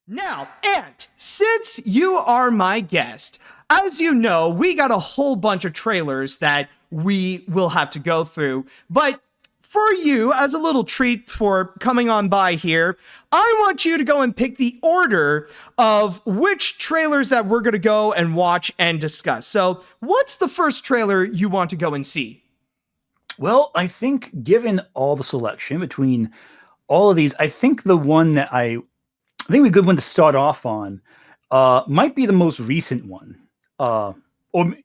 Now, Ant, since you are my guest, as you know, we got a whole bunch of trailers that we will have to go through. But for you, as a little treat for coming on by here, I want you to go and pick the order of which trailers that we're going to go and watch and discuss. So, what's the first trailer you want to go and see? Well, I think given all the selection between all of these, I think the one that I think a good one to start off on might be the most recent one, or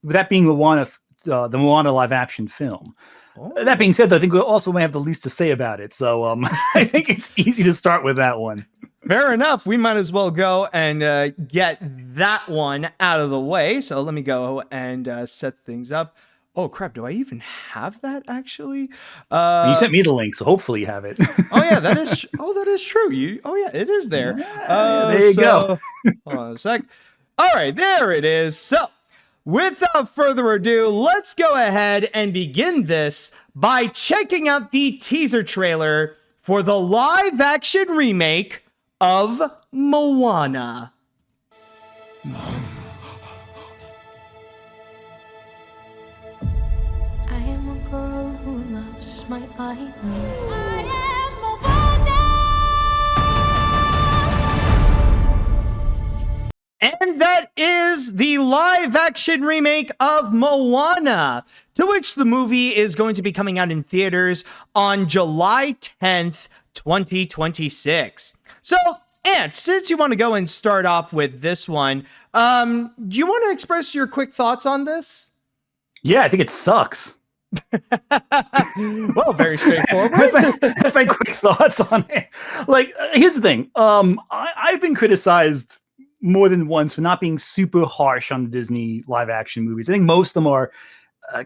that being Moana, the Moana live action film. Oh. That being said, though, I think we also may have the least to say about it, so I think it's easy to start with that one. Fair enough. We might as well go and get that one out of the way. So let me go and set things up. Oh crap! Do I even have that actually? You sent me the link, so hopefully you have it. Oh yeah, that is. Oh, that is true. Oh yeah, it is there. There you go. Hold on a sec. All right, there it is. So, without further ado, let's go ahead and begin this by checking out the teaser trailer for the live-action remake of Moana. My island. I am Moana! And that is the live-action remake of Moana, to which the movie is going to be coming out in theaters on July 10th, 2026. So, Ant, since you want to go and start off with this one, do you want to express your quick thoughts on this? Yeah, I think it sucks. Well, very straightforward. That's my quick thoughts on it. Like, here's the thing. I've been criticized more than once for not being super harsh on the Disney live action movies. I think most of them are I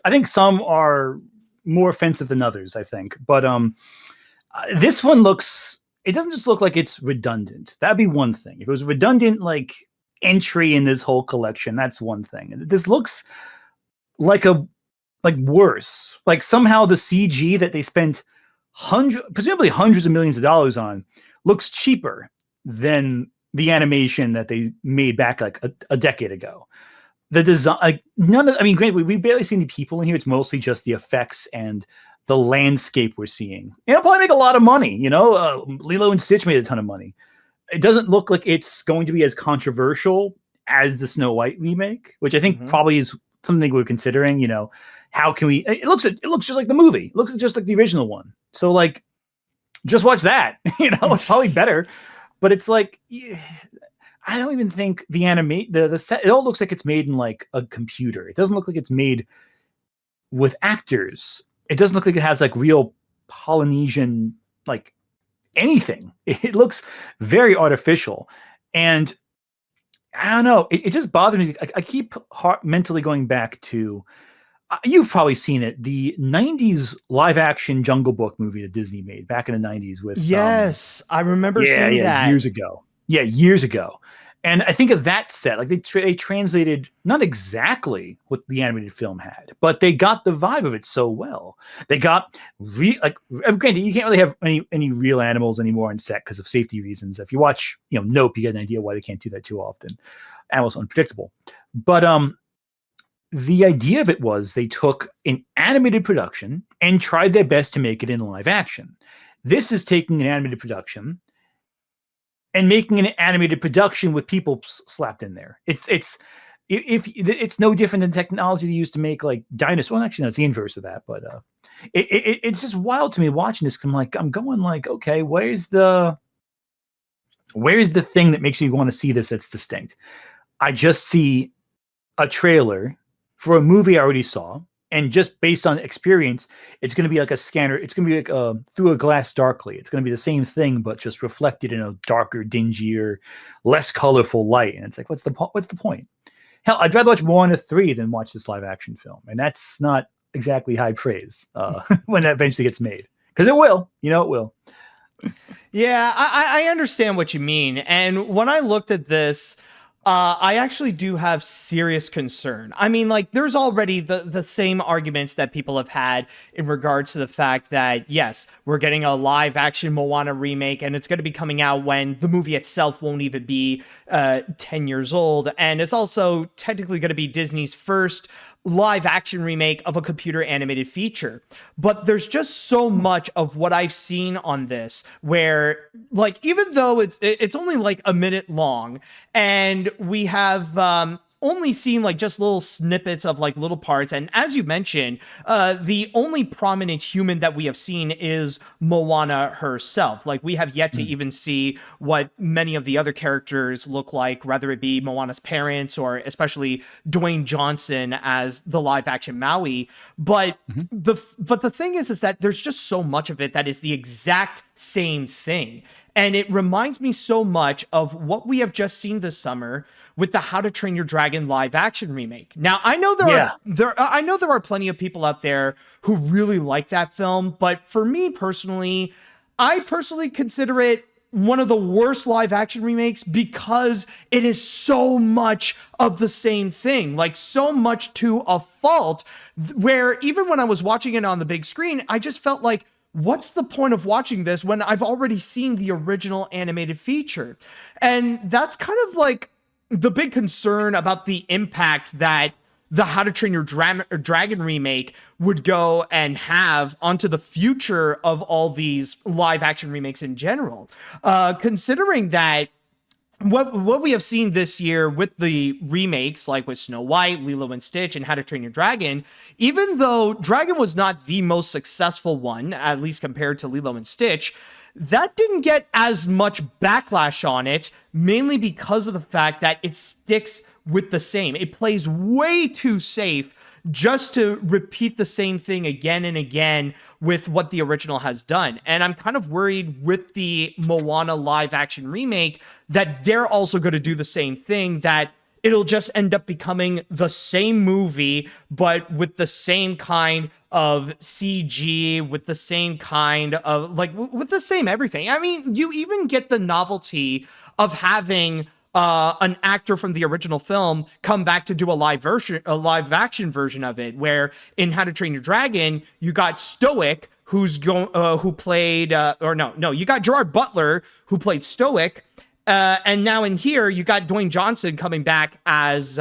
think some are more offensive than others, I think. But this one it doesn't just look like it's redundant. That'd be one thing. If it was redundant, like entry in this whole collection, that's one thing. This looks like worse. Like somehow the CG that they spent presumably hundreds of millions of dollars on looks cheaper than the animation that they made back like a decade ago. The design, granted, we barely see any people in here. It's mostly just the effects and the landscape we're seeing. It'll probably make a lot of money. Lilo and Stitch made a ton of money. It doesn't look like it's going to be as controversial as the Snow White remake, which I think probably is something we're considering. How can we? It looks just like the movie. It looks just like the original one. So like, just watch that. It's probably better. But it's like, I don't even think the set. It all looks like it's made in like a computer. It doesn't look like it's made with actors. It doesn't look like it has like real Polynesian like anything. It looks very artificial, and I don't know. It just bothers me. I keep mentally going back to. You've probably seen it. The 90s live action Jungle Book movie that Disney made back in the 90s with. Yes, I remember seeing that. Years ago. Yeah, years ago. And I think of that set, like they translated not exactly what the animated film had, but they got the vibe of it so well. They got granted, you can't really have any real animals anymore on set because of safety reasons. If you watch, Nope, you get an idea why they can't do that too often. Animals are unpredictable. But the idea of it was they took an animated production and tried their best to make it in live action. This is taking an animated production and making an animated production with people slapped in there. It's no different than technology they used to make like dinosaurs. Well, actually, that's the inverse of that. But it's just wild to me watching this. I'm going like, okay, where's the thing that makes you want to see this that's distinct? I just see a trailer for a movie I already saw, and just based on experience, it's going to be like a scanner. It's going to be like through a glass darkly. It's going to be the same thing, but just reflected in a darker, dingier, less colorful light. And it's like, what's the point? Hell, I'd rather watch Moana 3 than watch this live action film. And that's not exactly high praise when that eventually gets made. Because it will. It will. Yeah, I understand what you mean. And when I looked at this, I actually do have serious concern. I mean, like, there's already the same arguments that people have had in regards to the fact that, yes, we're getting a live action Moana remake, and it's going to be coming out when the movie itself won't even be 10 years old. And it's also technically going to be Disney's first live action remake of a computer animated feature. But there's just so much of what I've seen on this where, like, even though it's only like a minute long, and we have only seen like just little snippets of like little parts, and as you mentioned, the only prominent human that we have seen is Moana herself. Like, we have yet to even see what many of the other characters look like, whether it be Moana's parents or especially Dwayne Johnson as the live action Maui. But the thing is that there's just so much of it that is the exact same thing. And it reminds me so much of what we have just seen this summer with the How to Train Your Dragon live action remake. Now, I know I know there are plenty of people out there who really like that film, but for me personally, I personally consider it one of the worst live action remakes because it is so much of the same thing, like so much to a fault, where even when I was watching it on the big screen, I just felt like, what's the point of watching this when I've already seen the original animated feature? And that's kind of like the big concern about the impact that the How to Train Your Dragon remake would go and have onto the future of all these live action remakes in general. Considering that what we have seen this year with the remakes, like with Snow White, Lilo and Stitch, and How to Train Your Dragon, even though Dragon was not the most successful one, at least compared to Lilo and Stitch, that didn't get as much backlash on it, mainly because of the fact that it sticks with the same. It plays way too safe just to repeat the same thing again and again with what the original has done. And I'm kind of worried with the Moana live action remake that they're also going to do the same thing, that it'll just end up becoming the same movie, but with the same kind of CG, with the same kind of, like, with the same everything. I mean, you even get the novelty of having an actor from the original film come back to do a live action version of it, where in How to Train Your Dragon, you got Stoic, who played, you got Gerard Butler, who played Stoic, and now in here, you got Dwayne Johnson coming back as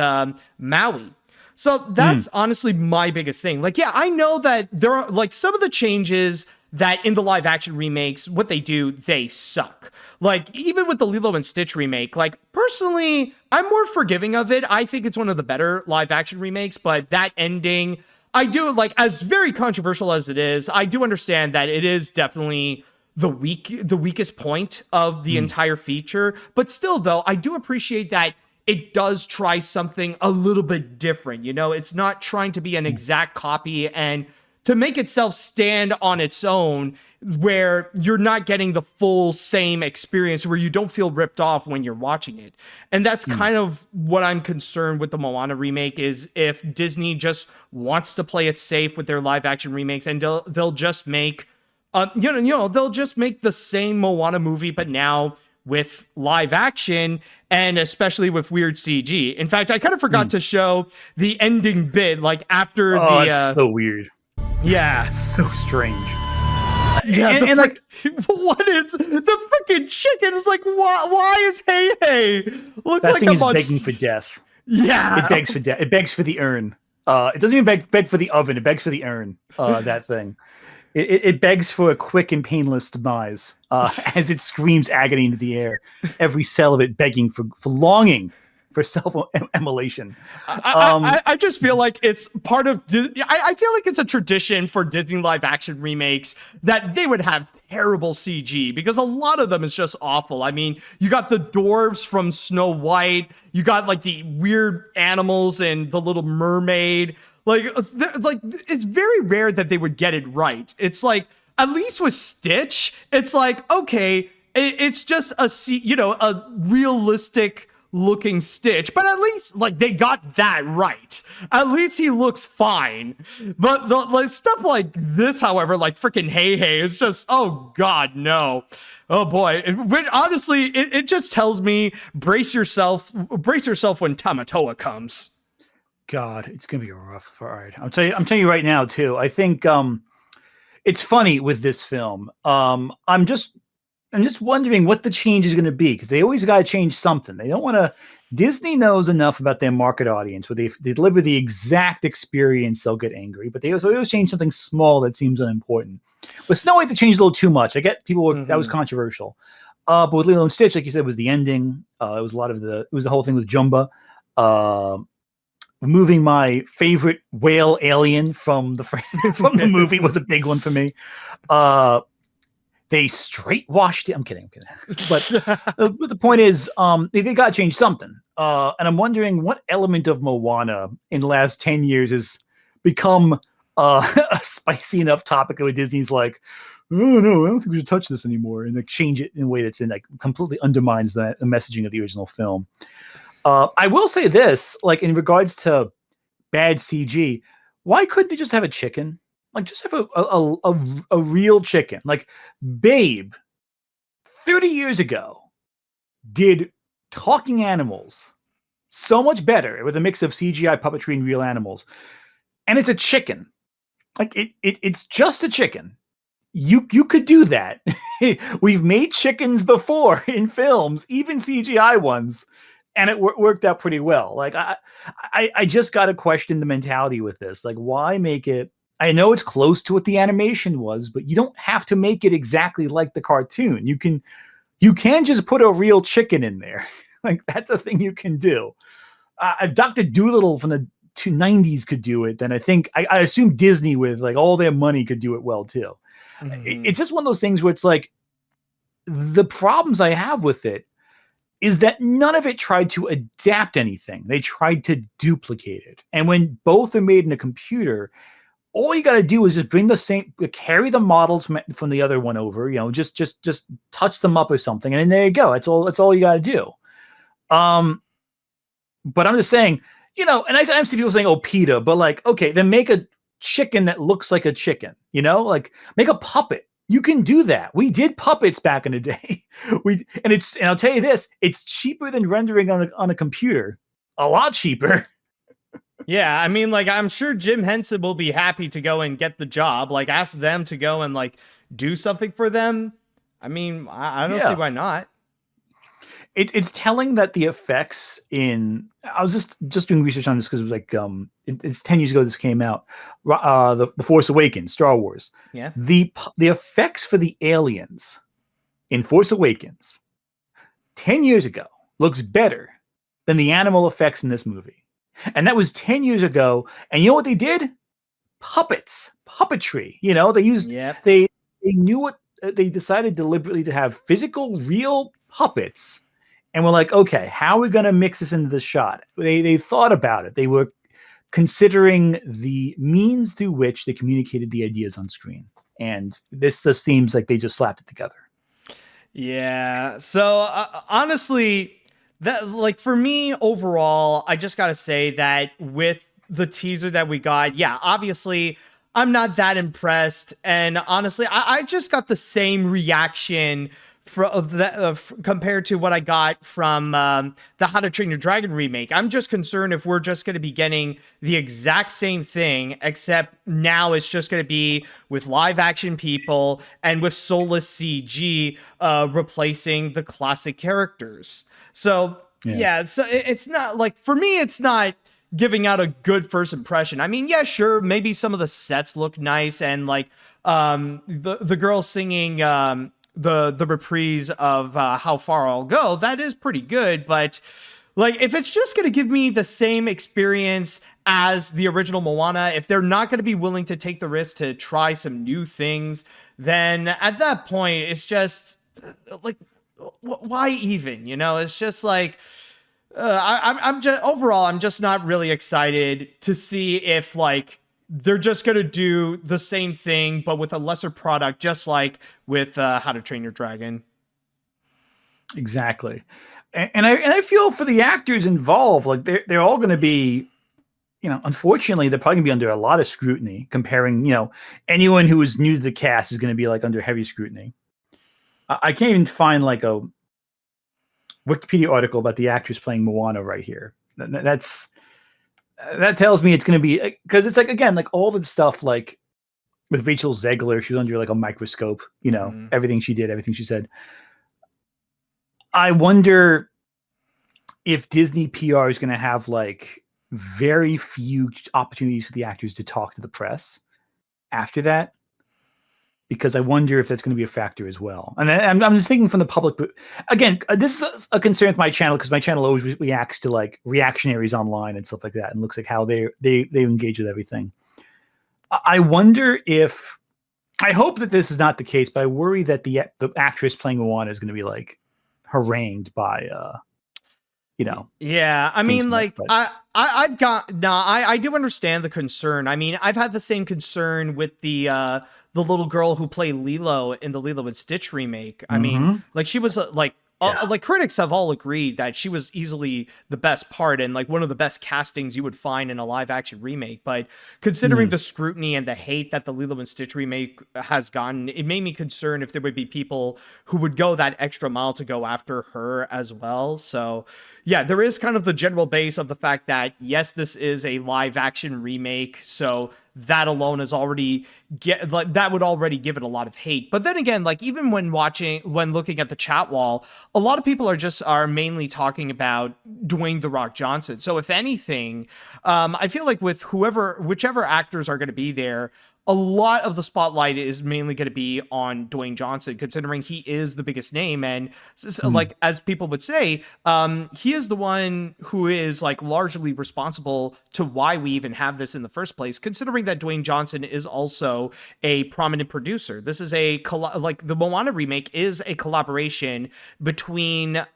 Maui. So that's honestly my biggest thing. Like, yeah, I know that there are, like, some of the changes that in the live action remakes, what they do, they suck. Like, even with the Lilo and Stitch remake, like, personally, I'm more forgiving of it. I think it's one of the better live action remakes, but that ending, I do, like, as very controversial as it is, I do understand that it is definitely the weakest point of the entire feature. But still, though, I do appreciate that it does try something a little bit different. You know, it's not trying to be an exact copy and to make itself stand on its own, where you're not getting the full same experience, where you don't feel ripped off when you're watching it. And that's kind of what I'm concerned with the Moana remake, is if Disney just wants to play it safe with their live action remakes, and they'll just make they'll just make the same Moana movie, but now with live action, and especially with weird CG. In fact, I kind of forgot to show the ending bit, like after it's so weird. Yeah, so strange. Yeah, and like, what is the freaking chicken? Is like, why is Hey look that like thing a is begging for death? Yeah, it begs for death. It begs for the urn. It doesn't even beg for the oven. It begs for the urn. That thing. It begs for a quick and painless demise as it screams agony into the air. Every cell of it begging for longing for self-immolation. I just feel like it's part of... I feel like it's a tradition for Disney live-action remakes that they would have terrible CG, because a lot of them is just awful. I mean, you got the dwarves from Snow White. You got, like, the weird animals and the Little Mermaid. Like, it's very rare that they would get it right. It's like, at least with Stitch, it's like, okay, it's just a realistic looking Stitch, but at least like they got that right. At least he looks fine. But the like stuff like this, however, like freaking Hey Hey, it's just, oh god, no. Oh boy. Which honestly, it just tells me brace yourself when Tamatoa comes. God, it's gonna be a rough ride. I'm telling you right now too. I think it's funny with this film. I'm just wondering what the change is going to be, because they always got to change something. They don't want to. Disney knows enough about their market audience where they deliver the exact experience, they'll get angry. But they always change something small that seems unimportant. With Snow White, they changed a little too much. I get people that was controversial. But with Lilo and Stitch, like you said, was the ending. It was it was the whole thing with Jumba. Removing my favorite whale alien from the movie was a big one for me. They straight washed it. I'm kidding. But the point is, they got to change something. And I'm wondering what element of Moana in the last 10 years has become a spicy enough topic that Disney's like, oh no, I don't think we should touch this anymore, and like change it in a way that's completely undermines the messaging of the original film. I will say this, like in regards to bad CG, why couldn't they just have a chicken? Like just have a real chicken. Like Babe, 30 years ago, did talking animals so much better with a mix of CGI, puppetry, and real animals. And it's a chicken. Like it's just a chicken. You could do that. We've made chickens before in films, even CGI ones. And it worked out pretty well. Like I just got to question the mentality with this. Like, why make it? I know it's close to what the animation was, but you don't have to make it exactly like the cartoon. You can just put a real chicken in there. Like that's a thing you can do. If Dr. Dolittle from the 90s could do it, then I think I assume Disney with like all their money could do it well too. Mm-hmm. It's just one of those things where it's like the problems I have with it is that none of it tried to adapt anything. They tried to duplicate it. And when both are made in a computer, all you got to do is just bring carry the models from the other one over, just touch them up or something. And then there you go. That's all you got to do. But I'm just saying, and I see people saying, oh, PETA, but like, okay, then make a chicken that looks like a chicken, like make a puppet. You can do that. We did puppets back in the day. And I'll tell you this, it's cheaper than rendering on a computer. A lot cheaper. Yeah, I mean, like, I'm sure Jim Henson will be happy to go and get the job. Like, ask them to go and, like, do something for them. I mean, I don't see why not. It's telling that the effects in... I was just doing research on this because it was like... it's 10 years ago this came out. The Force Awakens, Star Wars. Yeah. The effects for the aliens in Force Awakens 10 years ago looks better than the animal effects in this movie. And that was 10 years ago. And you know what they did? Puppetry. They used... Yep. They knew what... They decided deliberately to have physical, real puppets. And we're like, okay, how are we going to mix this into the shot? They thought about it. They were considering the means through which they communicated the ideas on screen. And this seems like they just slapped it together. Yeah. So honestly, that like for me overall, I just got to say that with the teaser that we got, yeah, obviously I'm not that impressed. And honestly, I just got the same reaction compared to what I got from the How to Train Your Dragon remake. I'm just concerned if we're just going to be getting the exact same thing, except now it's just going to be with live action people and with soulless CG replacing the classic characters. So yeah, so it's not like, for me, it's not giving out a good first impression. I mean, yeah, sure, maybe some of the sets look nice, and like the girl singing the reprise of How Far I'll Go, that is pretty good. But like, if it's just going to give me the same experience as the original Moana, if they're not going to be willing to take the risk to try some new things, then at that point, it's just like, why even? It's just like, I'm just overall, I'm just not really excited to see if like they're just going to do the same thing, but with a lesser product, just like with How to Train Your Dragon. Exactly. And I feel for the actors involved, like they're all going to be, unfortunately, they're probably going to be under a lot of scrutiny. Comparing, anyone who is new to the cast is going to be like under heavy scrutiny. I can't even find like a Wikipedia article about the actress playing Moana right here. That tells me it's going to be, because it's like, again, like all the stuff like with Rachel Zegler, she was under like a microscope, everything she did, everything she said. I wonder if Disney PR is going to have like very few opportunities for the actors to talk to the press after that, because I wonder if that's going to be a factor as well. And I'm just thinking from the public. Again, this is a concern with my channel, because my channel always reacts to like reactionaries online and stuff like that, and looks like how they engage with everything. I wonder if, I hope that this is not the case, but I worry that the actress playing Moana is going to be like harangued by Yeah, I mean, like, I do understand the concern. I mean, I've had the same concern with the little girl who played Lilo in the Lilo and Stitch remake. I mean, like, she was like critics have all agreed that she was easily the best part and like one of the best castings you would find in a live action remake. But considering the scrutiny and the hate that the Lilo and Stitch remake has gotten, it made me concerned if there would be people who would go that extra mile to go after her as well. So yeah, there is kind of the general base of the fact that yes, this is a live action remake. So that alone is already that would already give it a lot of hate. But then again, like even when looking at the chat wall, a lot of people are mainly talking about Dwayne "The Rock" Johnson. So if anything, I feel like with whichever actors are going to be there, a lot of the spotlight is mainly going to be on Dwayne Johnson, considering he is the biggest name. And like, as people would say, he is the one who is like largely responsible to why we even have this in the first place, considering that Dwayne Johnson is also a prominent producer. This is like the Moana remake is a collaboration between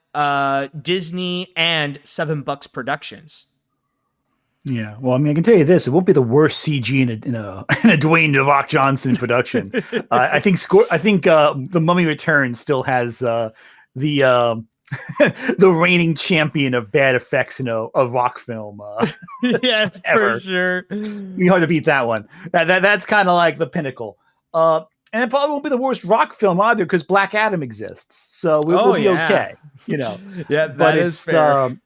Disney and Seven Bucks Productions. Yeah, well, I mean, I can tell you this: it won't be the worst CG in a Dwayne "The Rock" Johnson production. I think The Mummy Returns still has the the reigning champion of bad effects in a rock film. Yes, ever. for sure. Be hard to beat that one. That's kind of like the pinnacle. And it probably won't be the worst rock film either, because Black Adam exists, so we'll be okay. Yeah, that is fair.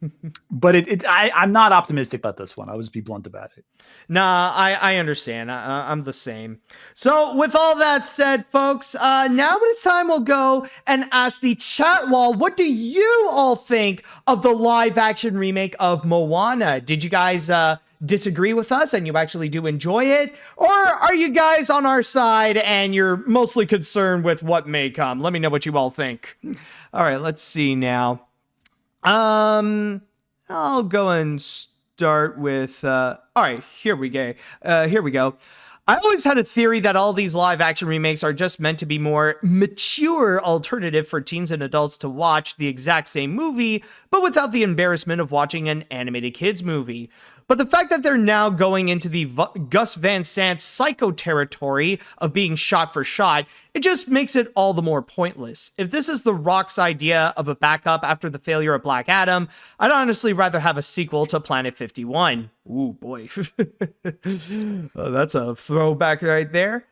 But I'm not optimistic about this one. I'll just be blunt about it. Nah, I understand. I'm the same. So with all that said, folks, now it's time we'll go and ask the chat wall, what do you all think of the live action remake of Moana? Did you guys disagree with us and you actually do enjoy it? Or are you guys on our side and you're mostly concerned with what may come? Let me know what you all think. All right, let's see now. I'll go and start with, all right, here we go. I always had a theory that all these live action remakes are just meant to be more mature alternative for teens and adults to watch the exact same movie, but without the embarrassment of watching an animated kids movie. But the fact that they're now going into the Gus Van Sant psycho territory of being shot for shot, it just makes it all the more pointless. If this is The Rock's idea of a backup after the failure of Black Adam, I'd honestly rather have a sequel to Planet 51. Ooh, boy. Oh, that's a throwback right there.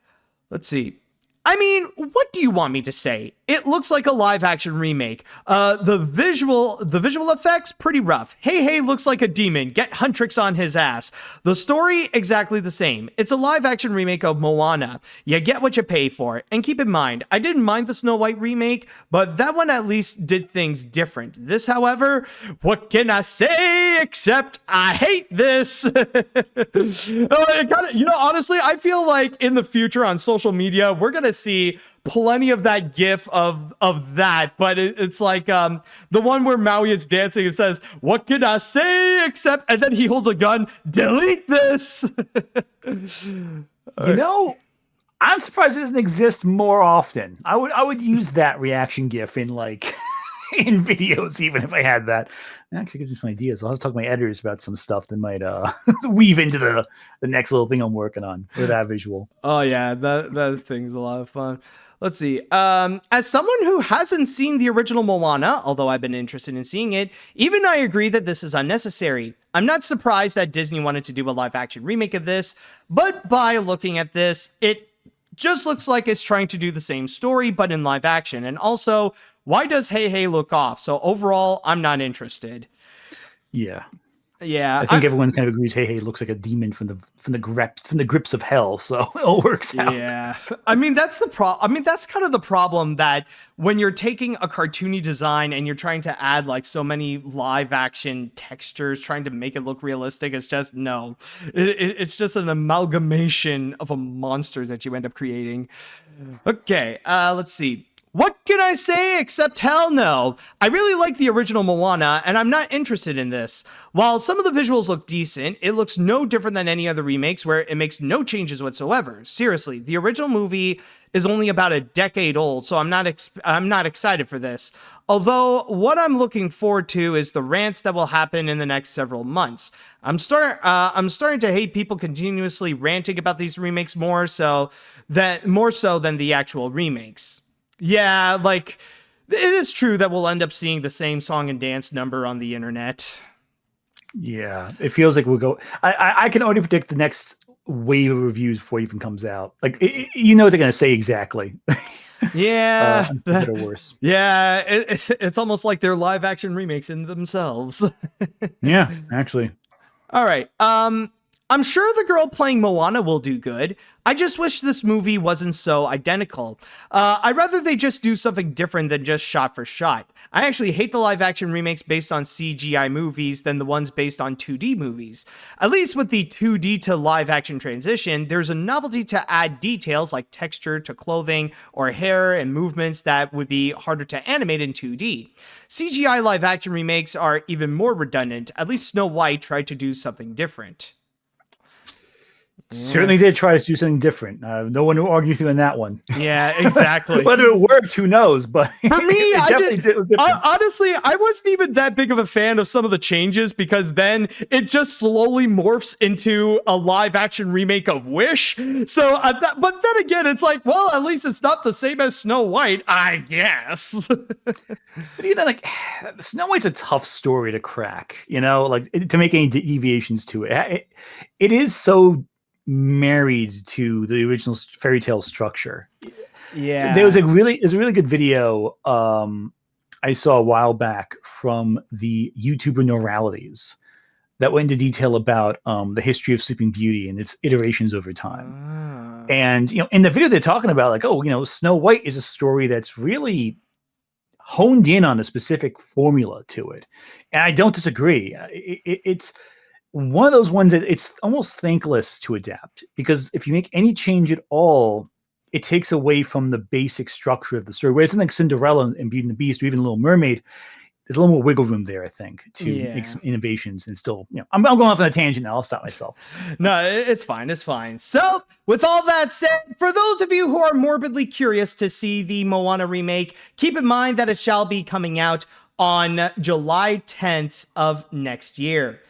Let's see. I mean, what do you want me to say? It looks like a live action remake. The visual effects, pretty rough. Hey looks like a demon. Get Huntrix on his ass. The story, exactly the same. It's a live action remake of Moana. You get what you pay for. And keep in mind, I didn't mind the Snow White remake, but that one at least did things different. This, however, what can I say except I hate this? Honestly, I feel like in the future on social media, we're gonna see plenty of that gif of that, but it's like the one where Maui is dancing and says, what can I say except, and then he holds a gun, delete this. I'm surprised it doesn't exist more often. I would use that reaction gif in like in videos, even if I had that. It actually gives me some ideas. I'll have to talk to my editors about some stuff that might weave into the next little thing I'm working on with that visual. Oh yeah, that thing's a lot of fun. Let's see. As someone who hasn't seen the original Moana, although I've been interested in seeing it, even I agree that this is unnecessary. I'm not surprised that Disney wanted to do a live action remake of this, but by looking at this, it just looks like it's trying to do the same story, but in live action. And also, why does Hey Hey look off? So overall, I'm not interested. Yeah. Yeah, I think everyone kind of agrees. Hey, looks like a demon from the grips of hell. So it all works out. Yeah, I mean that's the problem. I mean that's kind of the problem that when you're taking a cartoony design and you're trying to add like so many live action textures, trying to make it look realistic, it's just no. It's just an amalgamation of a monsters that you end up creating. Okay, let's see. What can I say except hell no? I really like the original Moana, and I'm not interested in this. While some of the visuals look decent, it looks no different than any other remakes where it makes no changes whatsoever. Seriously, the original movie is only about a decade old, so I'm not excited for this. Although what I'm looking forward to is the rants that will happen in the next several months. I'm starting to hate people continuously ranting about these remakes more so than the actual remakes. Yeah, like, it is true that we'll end up seeing the same song and dance number on the internet. Yeah, it feels like we'll go. I can already predict the next wave of reviews before it even comes out. Like, they're going to say exactly. Yeah. Better or worse. Yeah, it's almost like they're live action remakes in themselves. Yeah, actually. All right. I'm sure the girl playing Moana will do good. I just wish this movie wasn't so identical. I'd rather they just do something different than just shot for shot. I actually hate the live action remakes based on CGI movies than the ones based on 2D movies. At least with the 2D to live action transition, there's a novelty to add details like texture to clothing or hair and movements that would be harder to animate in 2D. CGI live action remakes are even more redundant. At least Snow White tried to do something different. Certainly did try to do something different. No one will argue with you on that one. Yeah, exactly. Whether it worked, who knows? But for me, it was different. Honestly, I wasn't even that big of a fan of some of the changes because then it just slowly morphs into a live action remake of Wish. So, but then again, it's like, well, at least it's not the same as Snow White, I guess. But like Snow White's a tough story to crack. Like to make any deviations to it. It is so married to the original fairy tale structure. Yeah, there's a really good video I saw a while back from the YouTuber Neuralities that went into detail about the history of Sleeping Beauty and its iterations over time. And in the video they're talking about like, Snow White is a story that's really honed in on a specific formula to it, and I don't disagree. It's one of those ones that it's almost thankless to adapt, because if you make any change at all, it takes away from the basic structure of the story. Whereas something like Cinderella and Beauty and the Beast or even Little Mermaid, there's a little more wiggle room there, I think, to make some innovations and still, I'm going off on a tangent now. I'll stop myself. No, it's fine. It's fine. So with all that said, for those of you who are morbidly curious to see the Moana remake, keep in mind that it shall be coming out on July 10th of next year.